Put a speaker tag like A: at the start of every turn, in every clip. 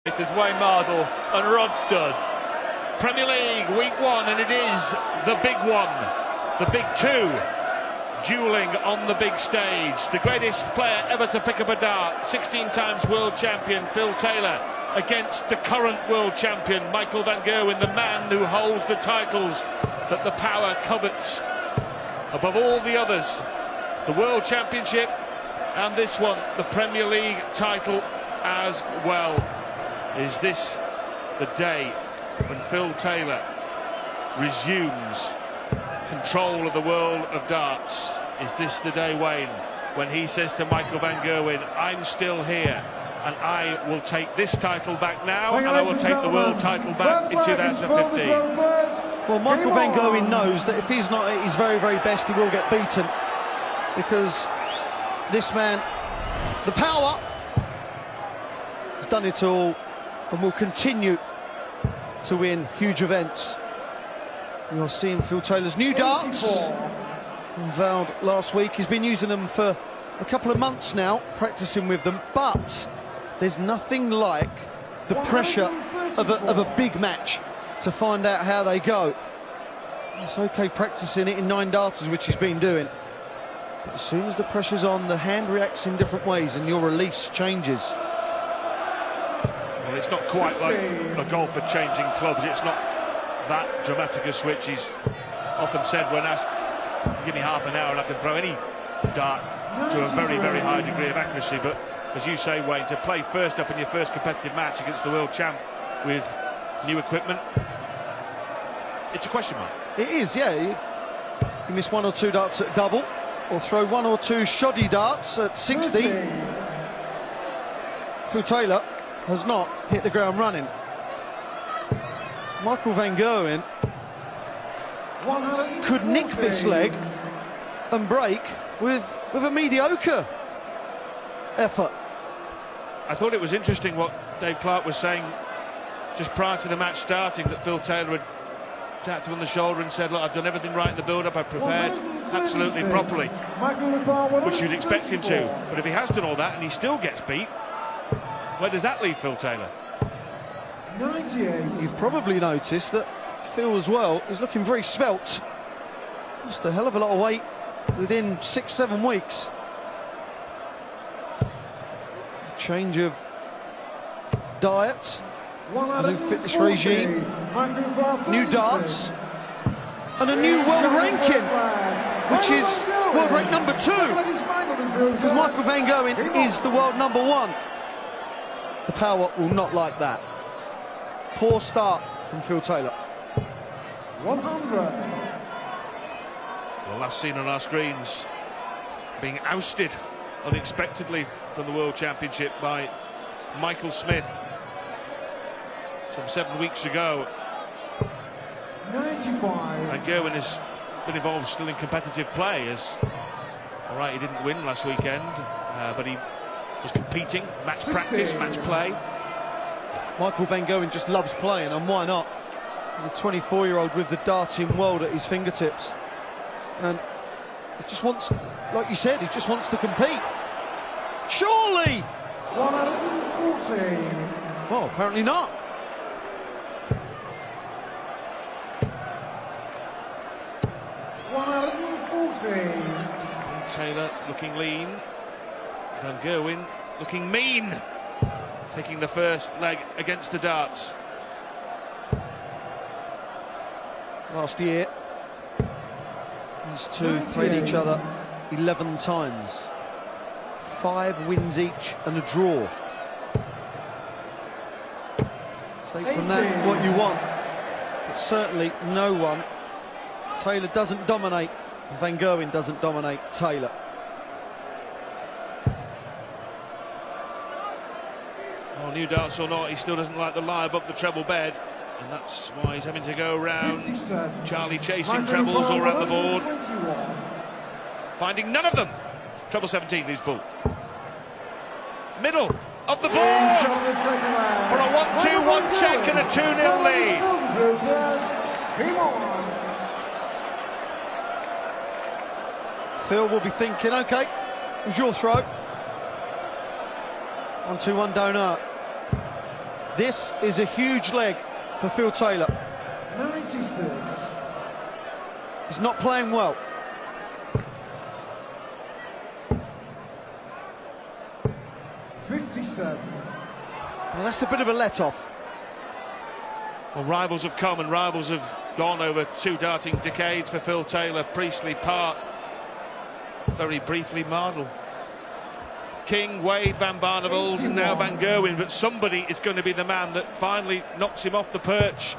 A: It is Wayne Mardle and Rod Studd.
B: Premier League Week 1, and it is the big one, the big two, duelling on the big stage. The greatest player ever to pick up a dart, 16 times world champion Phil Taylor, against the current world champion Michael van Gerwen, the man who holds the titles that the power covets above all the others. The World Championship and this one, the Premier League title as well. Is this the day when Phil Taylor resumes control of the world of darts? Is this the day, Wayne, when he says to Michael van Gerwen, I'm still here and I will take this title back now and I will take the world title back in 2015?
C: Well, Michael van Gerwen knows that if he's not at his very, very best, he will get beaten, because this man, the power, has done it all and will continue to win huge events. You're seeing Phil Taylor's new darts, unveiled last week. He's been using them for a couple of months now, practicing with them, but there's nothing like the pressure of a big match to find out how they go. It's okay practicing it in 9 darters, which he's been doing, but as soon as the pressure's on, the hand reacts in different ways and your release changes.
B: Well, it's not quite like a golfer changing clubs. It's not that dramatic a switch. He's often said, when asked, give me half an hour and I can throw any dart to a very, very high degree of accuracy. But as you say, Wayne, to play first up in your first competitive match against the world champ with new equipment, it's a question mark.
C: It is, yeah. You miss 1 or 2 darts at double, or throw 1 or 2 shoddy darts at 60. Phil Taylor has not hit the ground running. Michael van Gerwen could nick this leg and break with a mediocre effort.
B: I thought it was interesting what Dave Clark was saying just prior to the match starting, that Phil Taylor had tapped him on the shoulder and said, look, I've done everything right in the build-up, I've prepared absolutely properly, which you'd expect him to. But if he has done all that and he still gets beat, where does that leave Phil Taylor?
C: 98. You've probably noticed that Phil as well is looking very svelte. Just a hell of a lot of weight within 6-7 weeks. Change of diet, a new fitness regime, new darts, and a new world ranking, which is world rank number 2, because Michael van Gerwen is the world number 1. The power will not like that. Poor start from Phil Taylor.
B: 100. Well, last seen on our screens, being ousted unexpectedly from the World Championship by Michael Smith some 7 weeks ago.
C: 95.
B: And Gerwen has been involved still in competitive play. As all right, he didn't win last weekend, but he was competing, match 60. Practice, match play.
C: Michael van Gerwen just loves playing, and why not? He's a 24-year-old with the darting world at his fingertips, and he just wants, like you said, he just wants to compete. Surely! 114. Well, apparently not.
B: Taylor looking lean, Van Gerwen looking mean, taking the first leg against the darts.
C: Last year, these two played each other 11 times. 5 wins each and a draw. Take from that what you want, but certainly no one. Taylor doesn't dominate, van Gerwen doesn't dominate Taylor.
B: Well, new darts or not, he still doesn't like the lie above the treble bed, and that's why he's having to go around Charlie chasing trebles all around the board, finding none of them. Treble 17, loose ball. Middle of the board for a 1-2-1 check and a 2-0 lead.
C: Phil will be thinking, OK, it was your throw. 1-2-1 donut. This is a huge leg for Phil Taylor.
D: 96.
C: He's not playing well.
D: '57.
C: Well, that's a bit of a let-off.
B: Well, rivals have come and rivals have gone over 2 darting decades for Phil Taylor. Priestley, Park, very briefly Mardle, King, Wade, Van Barneveld, and now Van Gerwen. But somebody is going to be the man that finally knocks him off the perch.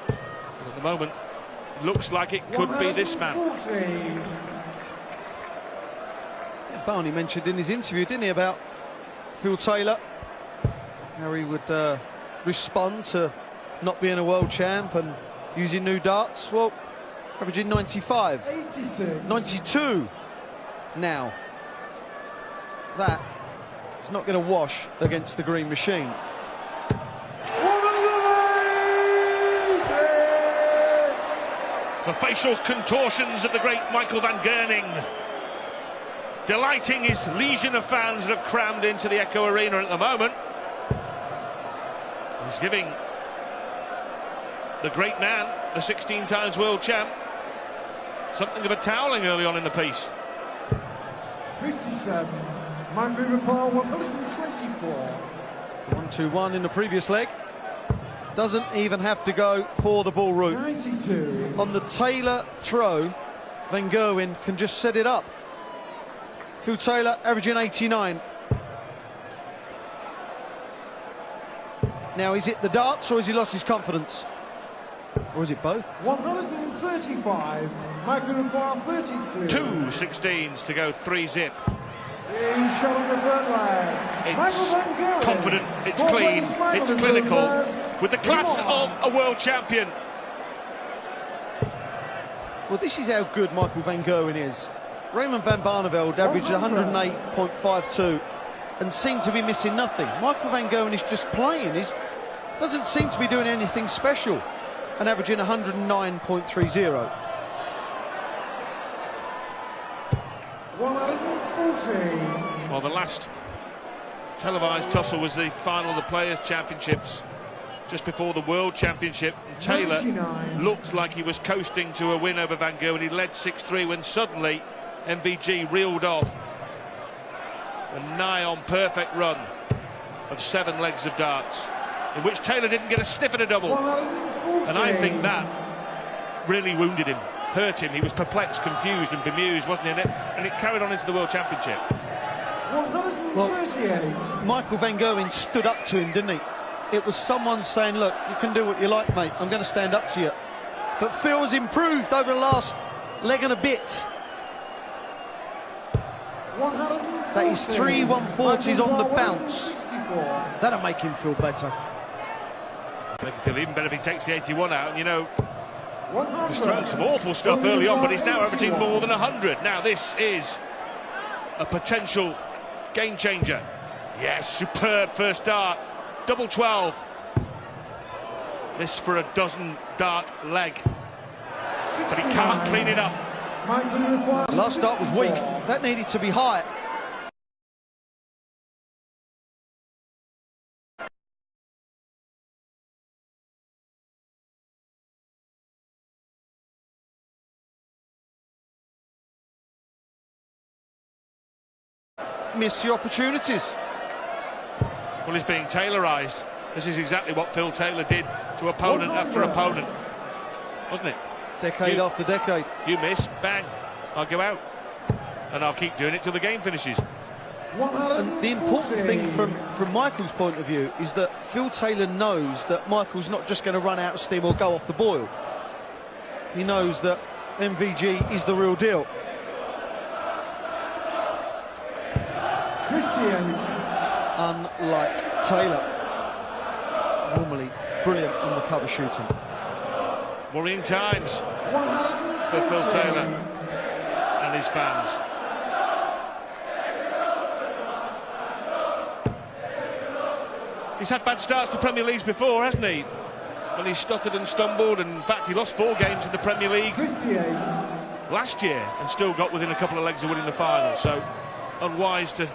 B: But at the moment, looks like it could be this man.
C: Barney mentioned in his interview, didn't he, about Phil Taylor, how he would respond to not being a world champ and using new darts. Well, averaging 95,
D: 86.
C: 92 now. That is not going to wash against the green machine.
B: The facial contortions of the great Michael van Gerwen, delighting his legion of fans that have crammed into the Echo Arena at the moment. He's giving the great man, the 16 times world champ, something of a toweling early on in the piece.
D: 57. Michael Van 124.
C: 1-2-1 in the previous leg. Doesn't even have to go for the ball route.
D: 92.
C: On the Taylor throw, Van Gerwen can just set it up. Phil Taylor averaging 89. Now, is it the darts or has he lost his confidence? Or is it both?
D: 135. Michael Van 32.
B: 2 16s to go 3-zip.
D: He's shot on the third leg.
B: It's confident, it's clean, it's clinical, with the class of a world champion.
C: Well, this is how good Michael Van Gerwen is. Raymond Van Barneveld averaged 108.52 and seemed to be missing nothing. Michael Van Gerwen is just playing. He doesn't seem to be doing anything special and averaging 109.30.
D: 140.
B: Well, the last televised tussle was the final of the Players' Championships just before the World Championship. And Taylor
D: 99.
B: looked like he was coasting to a win over Van Gerwen. He led 6-3 when suddenly MVG reeled off a nigh-on perfect run of 7 legs of darts, in which Taylor didn't get a sniff at a double.
D: 140.
B: And I think that really wounded him, hurt him. He was perplexed, confused and bemused, wasn't he? And it carried on into the World Championship.
D: 138.
C: Michael Van Gerwen stood up to him, didn't he? It was someone saying, look, you can do what you like, mate. I'm going to stand up to you. But Phil's improved over the last leg and a bit.
D: 140.
C: That is 3 140s on the bounce.
D: 164.
C: That'll make him feel better.
B: Make him feel even better if he takes the 81 out. And you know,
D: 100.
B: he's thrown some awful stuff early on, but he's now averaging more than 100. Now this is a potential game changer. Yes, superb first dart. Double 12. This for a dozen dart leg. But he can't clean it up.
C: Last start was weak. That needed to be high. Miss your opportunities.
B: Well, he's being Taylorised. This is exactly what Phil Taylor did to opponent after opponent, wasn't it?
C: Decade after decade.
B: You miss, bang, I'll go out. And I'll keep doing it till the game finishes.
C: And the important thing from Michael's point of view is that Phil Taylor knows that Michael's not just going to run out of steam or go off the boil. He knows that MVG is the real deal.
D: 58.
C: Unlike Taylor, normally brilliant on the cover shooting.
B: Worrying times for Phil Taylor and his fans. He's had bad starts to Premier Leagues before, hasn't he? When he stuttered and stumbled, and in fact he lost 4 games in the Premier League
D: 58.
B: last year and still got within a couple of legs of winning the final. So unwise to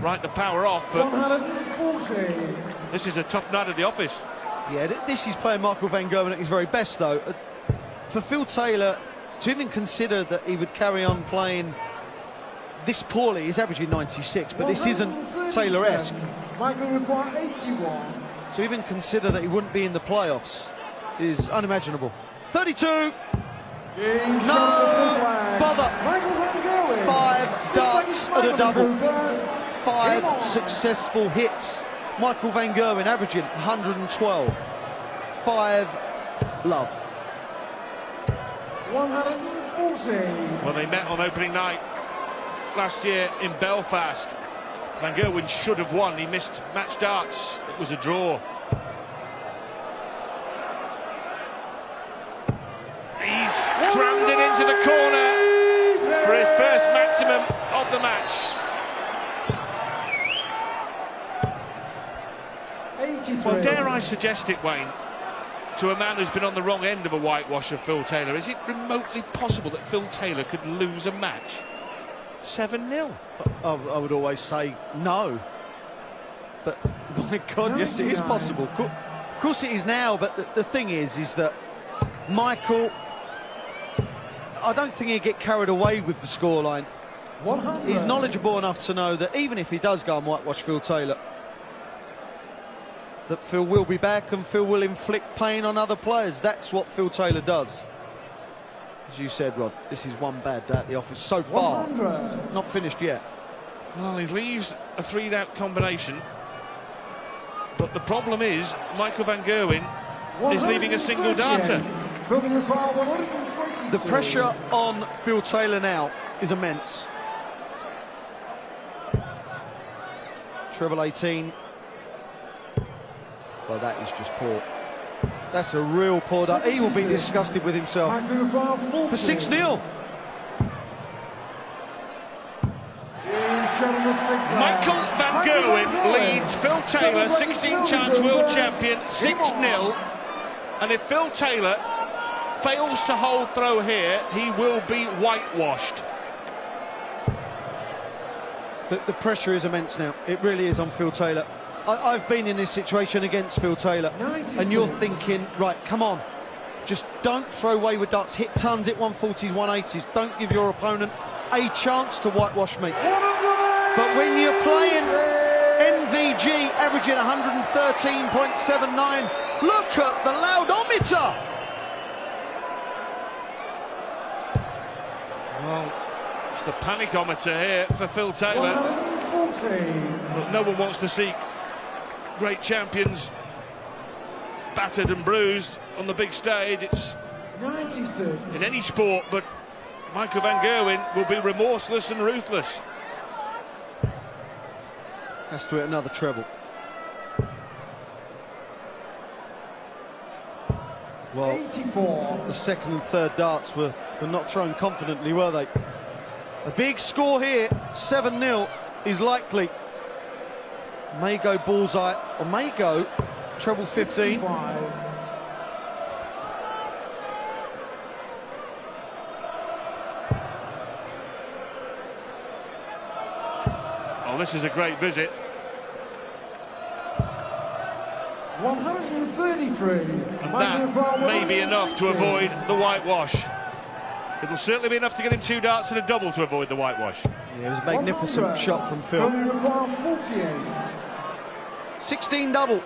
B: write the power off, but
D: 140.
B: this is a tough night at the office.
C: Yeah, this is playing Michael van Gerwen at his very best, though. For Phil Taylor to even consider that he would carry on playing this poorly, he's averaging 96, but this isn't Taylor-esque.
D: Michael require 81.
C: To even consider that he wouldn't be in the playoffs is unimaginable. 32. No bother.
D: Michael van Gerwen.
C: 5 darts and a double. 5 successful hits. Michael van Gerwen averaging 112. 5 love.
D: 140.
B: Well, they met on opening night last year in Belfast. Van Gerwen should have won. He missed match darts. It was a draw. He's crammed it into the corner for his first maximum of the match.
D: 83.
B: Well, dare I suggest it, Wayne, to a man who's been on the wrong end of a whitewash of Phil Taylor, is it remotely possible that Phil Taylor could lose a match 7-0?
C: I would always say no. But, my God, yes, it is possible. Of course it is now, but the thing is that Michael, I don't think he'd get carried away with the scoreline.
D: 100.
C: He's knowledgeable enough to know that even if he does go and whitewash Phil Taylor, that Phil will be back and Phil will inflict pain on other players. That's what Phil Taylor does. As you said, Rod, this is one bad day at the office so far.
D: 100.
C: Not finished yet.
B: Well, he leaves a 3-out combination, but the problem is Michael van Gerwen is leaving a single darter.
C: The pressure on Phil Taylor now is immense. Treble 18. Well, that is just poor. That's a real poor dart. He will be disgusted with himself. For 6-0.
B: Michael van Gerwen leads Phil Taylor, 16-time world champion, 6-0. And if Phil Taylor fails to hold throw here, he will be whitewashed.
C: The pressure is immense now. It really is on Phil Taylor. I've been in this situation against Phil Taylor,
D: 96.
C: and you're thinking, right, come on, just don't throw wayward darts, hit tons, hit 140s, 180s, don't give your opponent a chance to whitewash me. But when you're playing MVG, averaging 113.79, look at the loudometer!
B: Well, it's the panicometer here for Phil Taylor.
D: 140.
B: But no one wants to see great champions battered and bruised on the big stage. It's
D: 96.
B: in any sport, but Michael van Gerwen will be remorseless and ruthless.
C: Has to hit another treble. Well,
D: 84.
C: the second and third darts were not thrown confidently, were they? A big score here, 7-0, is likely. May go bullseye, or may go treble 15.
D: 65.
B: Oh, this is a great visit.
D: 133.
B: And that may be enough to avoid the whitewash. It'll certainly be enough to get him 2 darts and a double to avoid the whitewash.
C: Yeah, it was a magnificent
D: 100.
C: shot from Phil.
D: 48.
C: 16 double.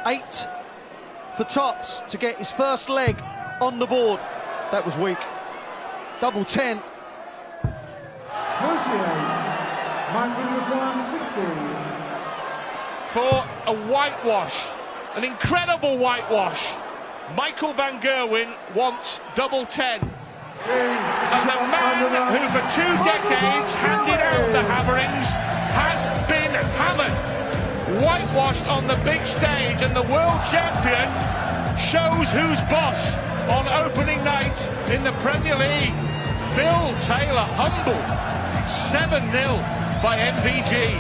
C: 8 for tops to get his first leg on the board. That was weak. Double 10.
D: 38. Michael requires 60.
B: For a whitewash, an incredible whitewash, Michael van Gerwen wants double 10. And the man who for 2 decades handed out the hammerings has been hammered. Whitewashed on the big stage, and the world champion shows who's boss on opening night in the Premier League. Phil Taylor humbled 7-0 by MVG.